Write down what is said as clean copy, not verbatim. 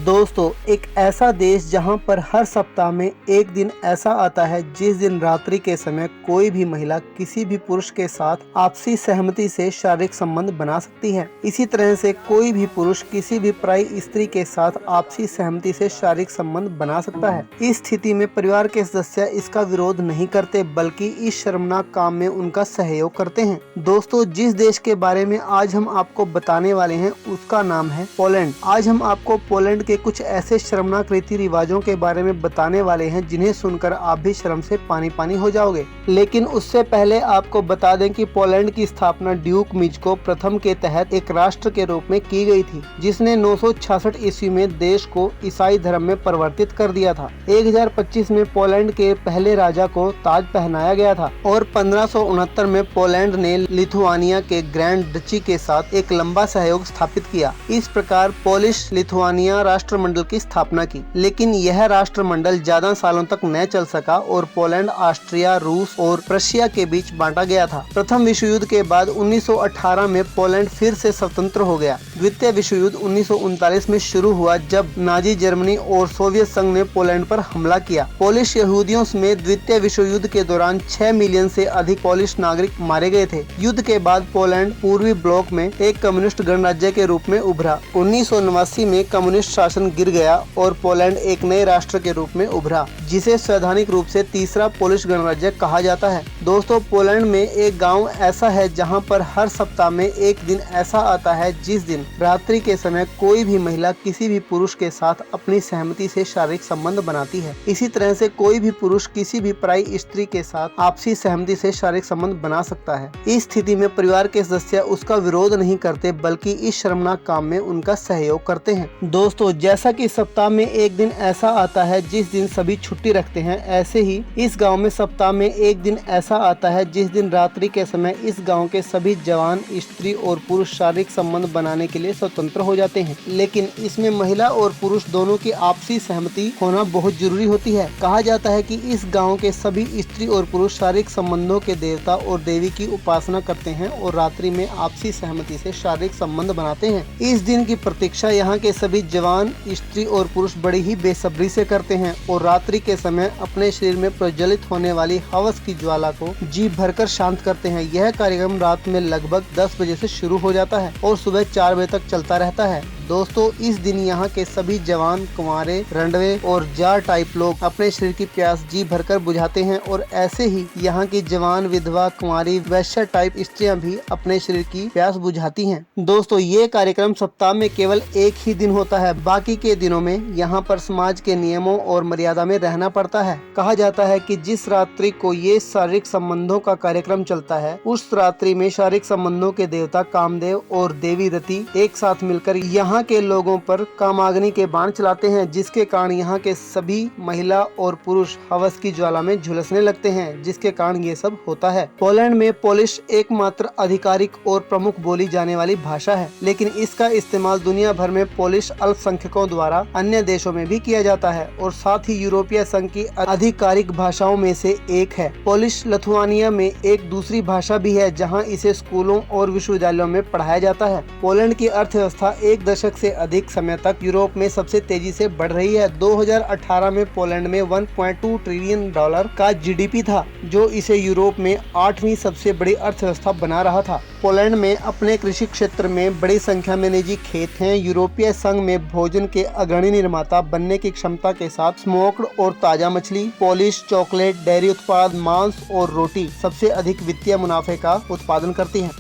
दोस्तों, एक ऐसा देश जहां पर हर सप्ताह में एक दिन ऐसा आता है जिस दिन रात्रि के समय कोई भी महिला किसी भी पुरुष के साथ आपसी सहमति से शारीरिक संबंध बना सकती है। इसी तरह से कोई भी पुरुष किसी भी पराई स्त्री के साथ आपसी सहमति से शारीरिक संबंध बना सकता है। इस स्थिति में परिवार के सदस्य इसका विरोध नहीं करते बल्कि इस शर्मनाक काम में उनका सहयोग करते हैं। दोस्तों, जिस देश के बारे में आज हम आपको बताने वाले हैं उसका नाम है पोलैंड। आज हम आपको पोलैंड के कुछ ऐसे शर्मनाक रीति रिवाजों के बारे में बताने वाले हैं जिन्हें सुनकर आप भी शर्म से पानी पानी हो जाओगे। लेकिन उससे पहले आपको बता दें कि पोलैंड की स्थापना ड्यूक मिज़्को प्रथम के तहत एक राष्ट्र के रूप में की गई थी, जिसने 966 ईस्वी में देश को ईसाई धर्म में परिवर्तित कर दिया था। 1025 में पोलैंड के पहले राजा को ताज पहनाया गया था और 1569 में पोलैंड ने लिथुआनिया के ग्रैंड डची के साथ एक लंबा सहयोग स्थापित किया। इस प्रकार पोलिश लिथुआनिया राष्ट्रमंडल की स्थापना की, लेकिन यह राष्ट्रमंडल ज्यादा सालों तक न चल सका और पोलैंड ऑस्ट्रिया, रूस और प्रशिया के बीच बांटा गया था। प्रथम विश्व युद्ध के बाद 1918 में पोलैंड फिर से स्वतंत्र हो गया। द्वितीय विश्व युद्ध 1939 में शुरू हुआ जब नाजी जर्मनी और सोवियत संघ ने पोलैंड पर हमला किया। पोलिश यहूदियों समेत द्वितीय विश्व युद्ध के दौरान 6 मिलियन से अधिक पोलिश नागरिक मारे गए थे। युद्ध के बाद पोलैंड पूर्वी ब्लॉक में एक कम्युनिस्ट गणराज्य के रूप में उभरा। 1989 में कम्युनिस्ट शासन गिर गया और पोलैंड एक नए राष्ट्र के रूप में उभरा, जिसे संवैधानिक रूप से तीसरा पोलिश गणराज्य कहा जाता है। दोस्तों, पोलैंड में एक गांव ऐसा है जहां पर हर सप्ताह में एक दिन ऐसा आता है जिस दिन रात्रि के समय कोई भी महिला किसी भी पुरुष के साथ अपनी सहमति से शारीरिक संबंध बनाती है। इसी तरह से कोई भी पुरुष किसी भी पराई स्त्री के साथ आपसी सहमति से शारीरिक संबंध बना सकता है। इस स्थिति में परिवार के सदस्य उसका विरोध नहीं करते बल्कि इस शर्मनाक काम में उनका सहयोग करते हैं। दोस्तों, जैसा कि सप्ताह में एक दिन ऐसा आता है जिस दिन सभी छुट्टी रखते हैं, ऐसे ही इस गांव में सप्ताह में एक दिन ऐसा आता है जिस दिन रात्रि के समय इस गांव के सभी जवान, स्त्री और पुरुष शारीरिक संबंध बनाने के लिए स्वतंत्र हो जाते हैं। लेकिन इसमें महिला और पुरुष दोनों की आपसी सहमति होना बहुत जरूरी होती है। कहा जाता है कि इस गाँव के सभी स्त्री और पुरुष शारीरिक संबंधों के देवता और देवी की उपासना करते हैं और रात्रि में आपसी सहमति से शारीरिक संबंध बनाते हैं। इस दिन की प्रतीक्षा यहाँ के सभी जवान, स्त्री और पुरुष बड़ी ही बेसब्री से करते हैं और रात्रि के समय अपने शरीर में प्रज्वलित होने वाली हवस की ज्वाला को जी भरकर शांत करते हैं। यह कार्यक्रम रात में लगभग 10 बजे से शुरू हो जाता है और सुबह 4 बजे तक चलता रहता है। दोस्तों, इस दिन यहाँ के सभी जवान, कुंवारे, रंडवे और जार टाइप लोग अपने शरीर की प्यास जी भरकर बुझाते हैं और ऐसे ही यहाँ की जवान, विधवा, कुंवारी, वैश्य टाइप स्त्रियां भी अपने शरीर की प्यास बुझाती हैं। दोस्तों, ये कार्यक्रम सप्ताह में केवल एक ही दिन होता है। बाकी के दिनों में यहाँ पर समाज के नियमों और मर्यादा में रहना पड़ता है। कहा जाता है कि जिस रात्रि को ये शारीरिक संबंधों का कार्यक्रम चलता है, उस रात्रि में शारीरिक संबंधों के देवता कामदेव और देवी रति एक साथ मिलकर यहाँ के लोगों पर कामाग्नि के बाण चलाते हैं, जिसके कारण यहाँ के सभी महिला और पुरुष हवस की ज्वाला में झुलसने लगते हैं, जिसके कारण ये सब होता है। पोलैंड में पोलिश एकमात्र आधिकारिक और प्रमुख बोली जाने वाली भाषा है, लेकिन इसका इस्तेमाल दुनिया भर में पोलिश अल्पसंख्यकों द्वारा अन्य देशों में भी किया जाता है और साथ ही यूरोपीय संघ की आधिकारिक भाषाओं में से एक है। पोलिश लिथुआनिया में एक दूसरी भाषा भी है जहाँ इसे स्कूलों और विश्वविद्यालयों में पढ़ाया जाता है। पोलैंड की अर्थव्यवस्था एक दशक से अधिक समय तक यूरोप में सबसे तेजी से बढ़ रही है। 2018 में पोलैंड में $1.2 ट्रिलियन का जीडीपी था, जो इसे यूरोप में 8वीं सबसे बड़ी अर्थव्यवस्था बना रहा था। पोलैंड में अपने कृषि क्षेत्र में बड़ी संख्या में निजी खेत हैं। यूरोपीय संघ में भोजन के अग्रणी निर्माता बनने की क्षमता के साथ स्मोक्ड और ताजा मछली, पॉलिश, चॉकलेट, डेयरी उत्पाद, मांस और रोटी सबसे अधिक वित्तीय मुनाफे का उत्पादन करती हैं।